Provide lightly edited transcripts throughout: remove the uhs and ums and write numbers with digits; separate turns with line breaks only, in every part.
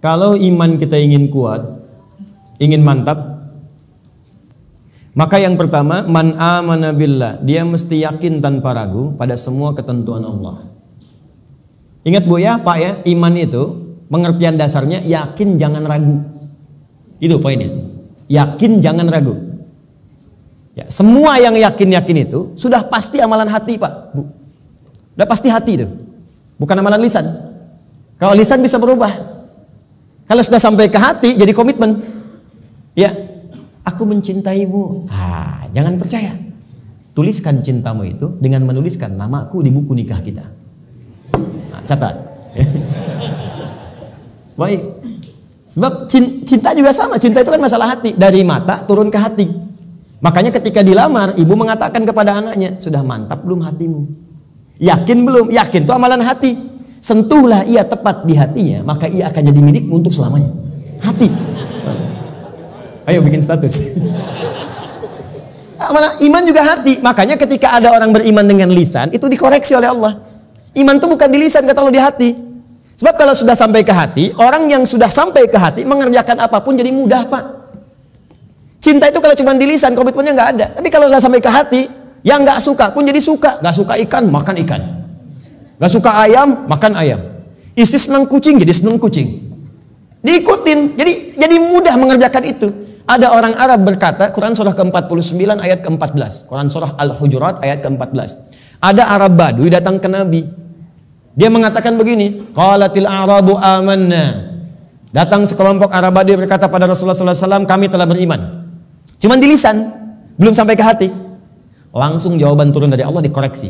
Kalau iman kita ingin kuat, ingin mantap, maka yang pertama, man amana billah, dia mesti yakin tanpa ragu pada semua ketentuan Allah. Ingat Bu ya, Pak ya, iman itu pengertian dasarnya yakin jangan ragu. Itu poinnya. Yakin jangan ragu. Ya, semua yang yakin-yakin itu sudah pasti amalan hati, Pak, Bu. Sudah pasti hati itu. Bukan amalan lisan. Kalau lisan bisa berubah. Kalau sudah sampai ke hati jadi komitmen. Ya, aku mencintaimu. Jangan percaya. Tuliskan cintamu itu dengan menuliskan namaku di buku nikah kita. Catat. Baik. Sebab cinta juga sama. Cinta itu kan masalah hati. Dari mata turun ke hati. Makanya ketika dilamar, ibu mengatakan kepada anaknya, sudah mantap belum hatimu? Yakin belum? Yakin itu amalan hati. Sentuhlah ia tepat di hatinya, maka ia akan jadi milikmu untuk selamanya. Hati. Ayo bikin status. Iman juga hati. Makanya ketika ada orang beriman dengan lisan, itu dikoreksi oleh Allah. Iman itu bukan di lisan, kata Allah, di hati. Sebab kalau sudah sampai ke hati, orang yang sudah sampai ke hati mengerjakan apapun jadi mudah, Pak. Cinta itu kalau cuma di lisan, komitmennya nggak ada. Tapi kalau sudah sampai ke hati, yang nggak suka pun jadi suka. Nggak suka ikan, makan ikan. Nggak suka ayam, makan ayam. Isi senang kucing, jadi senang kucing. Diikutin, jadi mudah mengerjakan itu. Ada orang Arab berkata, Quran surah ke-49 ayat ke-14. Quran surah Al-Hujurat ayat ke-14. Ada Arab Badui datang ke Nabi. Dia mengatakan begini, qalatil a'rabu amanna. Datang sekelompok Arab Badui berkata pada Rasulullah SAW, kami telah beriman. Cuman di lisan, belum sampai ke hati. Langsung jawaban turun dari Allah dikoreksi.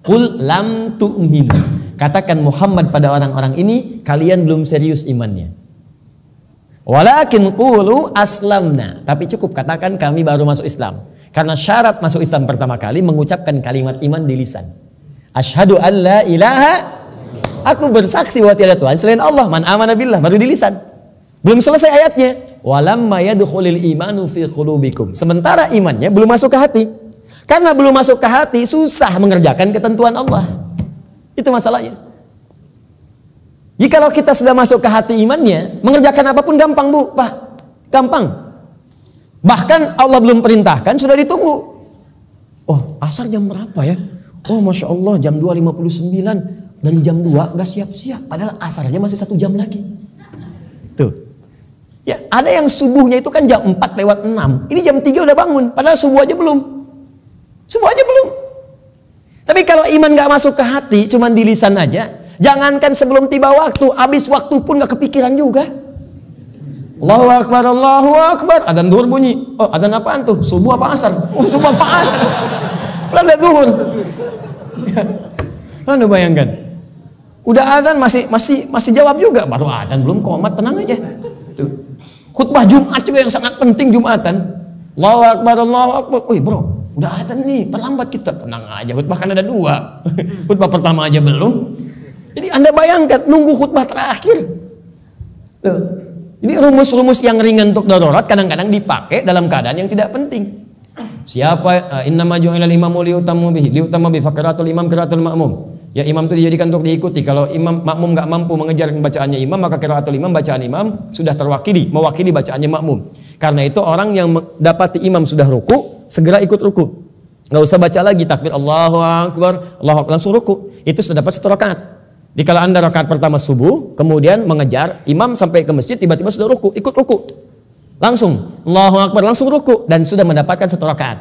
Qul lam tu'minu. Katakan Muhammad pada orang-orang ini, kalian belum serius imannya. Walakin qulu aslamna. Tapi cukup katakan kami baru masuk Islam. Karena syarat masuk Islam pertama kali mengucapkan kalimat iman di lisan. Asyhadu an la ilaha, aku bersaksi bahwa tiada Tuhan selain Allah. Man amana billah, baru di lisan. Belum selesai ayatnya. Walamma yadkhulul imanu fi qulubikum. Sementara imannya belum masuk ke hati. Karena belum masuk ke hati, susah mengerjakan ketentuan Allah. Itu masalahnya. Jikalau kita sudah masuk ke hati imannya, mengerjakan apapun gampang, Bu, Pak. Gampang. Bahkan Allah belum perintahkan, sudah ditunggu. Oh, asar jam berapa ya? Oh, Masya Allah, jam 2.59. Dari jam 2 udah siap-siap. Padahal asar aja masih 1 jam lagi. Tuh. Ya, ada yang subuhnya itu kan jam 4:06. Ini jam 3 udah bangun. Padahal subuh aja belum. Subuh aja belum. Tapi kalau iman gak masuk ke hati, cuman di lisan aja. Jangankan sebelum tiba waktu, habis waktu pun gak kepikiran juga. Allahu Akbar, Allahu Akbar. Adzan zuhur bunyi. Oh, adzan apaan tuh? Subuh apa asar? Oh, subuh apa asar? Belum zuhur. Anda bayangkan. Udah adzan masih jawab juga. Baru adzan belum komat, tenang aja. Tuh. Khutbah Jumat juga yang sangat penting Jumatan. Allahu Akbar, Allahu Akbar. Wih, bro, udah adzan nih, terlambat kita. Tenang aja, khutbah kan ada 2. Khutbah pertama aja belum. Jadi Anda bayangkan nunggu khutbah terakhir. Tuh. Jadi rumus-rumus yang ringan untuk darurat kadang-kadang dipakai dalam keadaan yang tidak penting. Siapa innama ju'ilal imamu liutamu bihi, liutama bi faqratul imam qiraatul ma'mum. Ya, imam itu dijadikan untuk diikuti. Kalau imam makmum enggak mampu mengejar bacaannya imam, maka qiraatul imam, bacaan imam sudah mewakili bacaannya makmum. Karena itu orang yang dapati imam sudah ruku, segera ikut ruku. Enggak usah baca lagi takbir Allahu Akbar, Allahu Akbar, langsung ruku. Itu sudah dapat 1 rakaat. Jadi kalau Anda rakaat pertama subuh, kemudian mengejar imam sampai ke masjid, tiba-tiba sudah ruku, ikut ruku. Langsung Allahu Akbar, langsung ruku dan sudah mendapatkan 1 rakaat.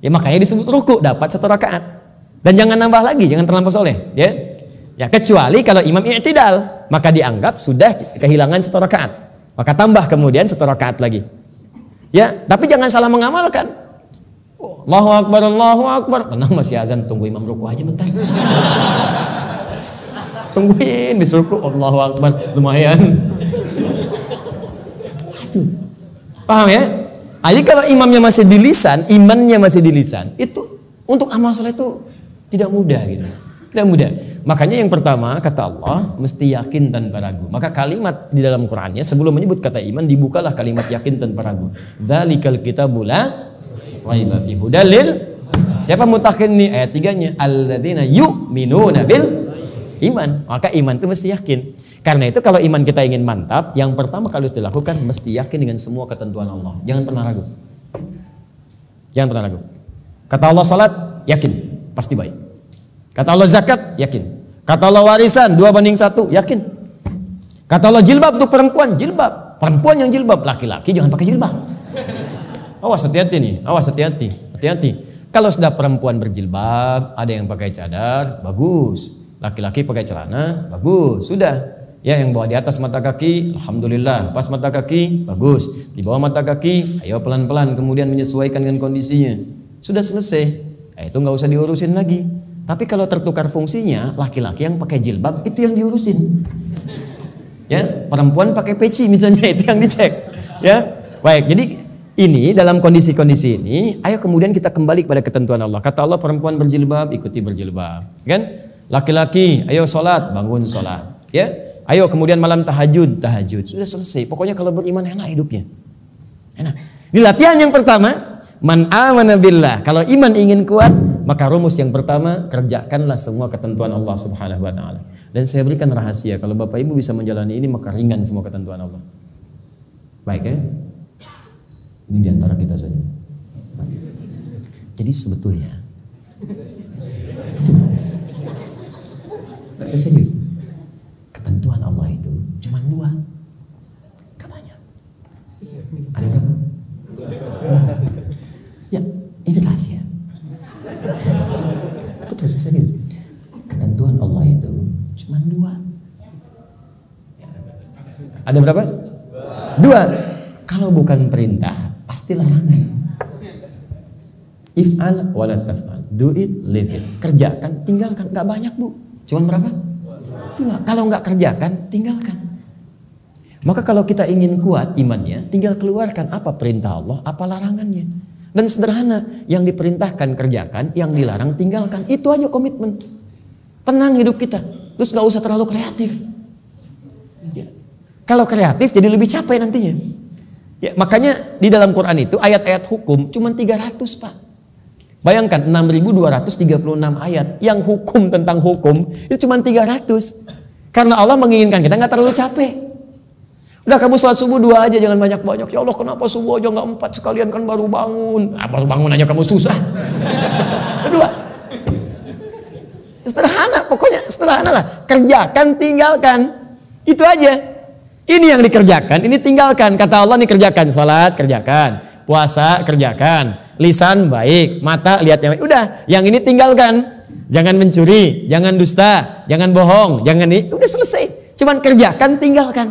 Ya, makanya disebut ruku, dapat 1 rakaat. Dan jangan nambah lagi, jangan terlampau soleh, ya. Ya, kecuali kalau imam i'tidal, maka dianggap sudah kehilangan 1 rakaat. Maka tambah kemudian 1 rakaat lagi. Ya, tapi jangan salah mengamalkan. Allahu Akbar, Allahu Akbar. Tenang, masih azan, tunggu imam ruku aja bentar. Tungguin disuruh Allahu Akbar, lumayan. Aduh. Paham ya? Jadi kalau imamnya masih di lisan, imannya masih di lisan, itu untuk amal saleh itu tidak mudah gitu. Tidak mudah. Makanya yang pertama kata Allah mesti yakin tanpa ragu. Maka kalimat di dalam Qur'annya sebelum menyebut kata iman dibukalah kalimat yakin tanpa ragu. Dzalikal kitabul la raiba fihi hudal lil. Siapa mutakin nih ayat 3-nya? Alladzina yu'minuna bil iman. Maka iman itu mesti yakin. Karena itu kalau iman kita ingin mantap, yang pertama kali harus dilakukan mesti yakin dengan semua ketentuan Allah. Jangan pernah ragu. Jangan pernah ragu. Kata Allah salat, yakin, pasti baik. Kata Allah zakat, yakin. Kata Allah warisan 2:1, yakin. Kata Allah jilbab untuk perempuan, jilbab. Perempuan yang jilbab, laki-laki jangan pakai jilbab. Awas, hati-hati nih, awas, hati-hati, hati-hati. Kalau sudah perempuan berjilbab, ada yang pakai cadar, bagus. Laki-laki pakai celana, bagus. Sudah. Ya, yang bawa di atas mata kaki, alhamdulillah. Pas mata kaki, bagus. Di bawah mata kaki, ayo pelan-pelan kemudian menyesuaikan dengan kondisinya. Sudah selesai. Itu nggak usah diurusin lagi. Tapi kalau tertukar fungsinya, laki-laki yang pakai jilbab itu yang diurusin. Ya, perempuan pakai peci misalnya itu yang dicek. Ya, baik. Jadi ini dalam kondisi-kondisi ini, ayo kemudian kita kembali kepada ketentuan Allah. Kata Allah perempuan berjilbab, ikuti berjilbab. Kan? Laki-laki, ayo sholat, bangun sholat. Ya, ayo kemudian malam tahajud, tahajud. Sudah selesai. Pokoknya kalau beriman enak hidupnya. Enak. Di latihan yang pertama, man amana billah. Kalau iman ingin kuat, maka rumus yang pertama, kerjakanlah semua ketentuan Allah Subhanahu wa taala. Dan saya berikan rahasia, kalau Bapak Ibu bisa menjalani ini, maka ringan semua ketentuan Allah. Baik ya? Ini diantara kita saja. Jadi sebetulnya itu nggak serius. Ketentuan Allah itu cuma 2, gak banyak. Ada berapa? Ya, ini rahasia. Betul, saya serius. Ketentuan Allah itu cuma 2. Ada berapa? 2. Kalau bukan perintah, pasti larangan. If'al wala taf'al. Do it, leave it. Kerjakan, tinggalkan. Gak banyak, Bu. Cuman berapa? 2. Kalau nggak kerjakan, tinggalkan. Maka kalau kita ingin kuat imannya, tinggal keluarkan apa perintah Allah, apa larangannya. Dan sederhana, yang diperintahkan kerjakan, yang dilarang tinggalkan. Itu aja komitmen. Tenang hidup kita. Terus nggak usah terlalu kreatif. Ya. Kalau kreatif jadi lebih capek nantinya. Ya, makanya di dalam Quran itu ayat-ayat hukum cuma 300, Pak. Bayangkan 6.236 ayat yang hukum tentang hukum itu cuma 300. Karena Allah menginginkan kita nggak terlalu capek. Udah kamu sholat subuh 2 aja, jangan banyak-banyak. Ya Allah, kenapa subuh aja nggak 4 sekalian, kan baru bangun. Baru bangun aja kamu susah. 2. Sederhana, pokoknya sederhana lah. Kerjakan, tinggalkan. Itu aja. Ini yang dikerjakan, ini tinggalkan. Kata Allah nih, kerjakan. Sholat, kerjakan. Puasa, kerjakan. Lisan baik, mata lihat yang baik. Udah, yang ini tinggalkan. Jangan mencuri, jangan dusta, jangan bohong, jangan ini. Udah selesai. Cuman kerjakan, tinggalkan.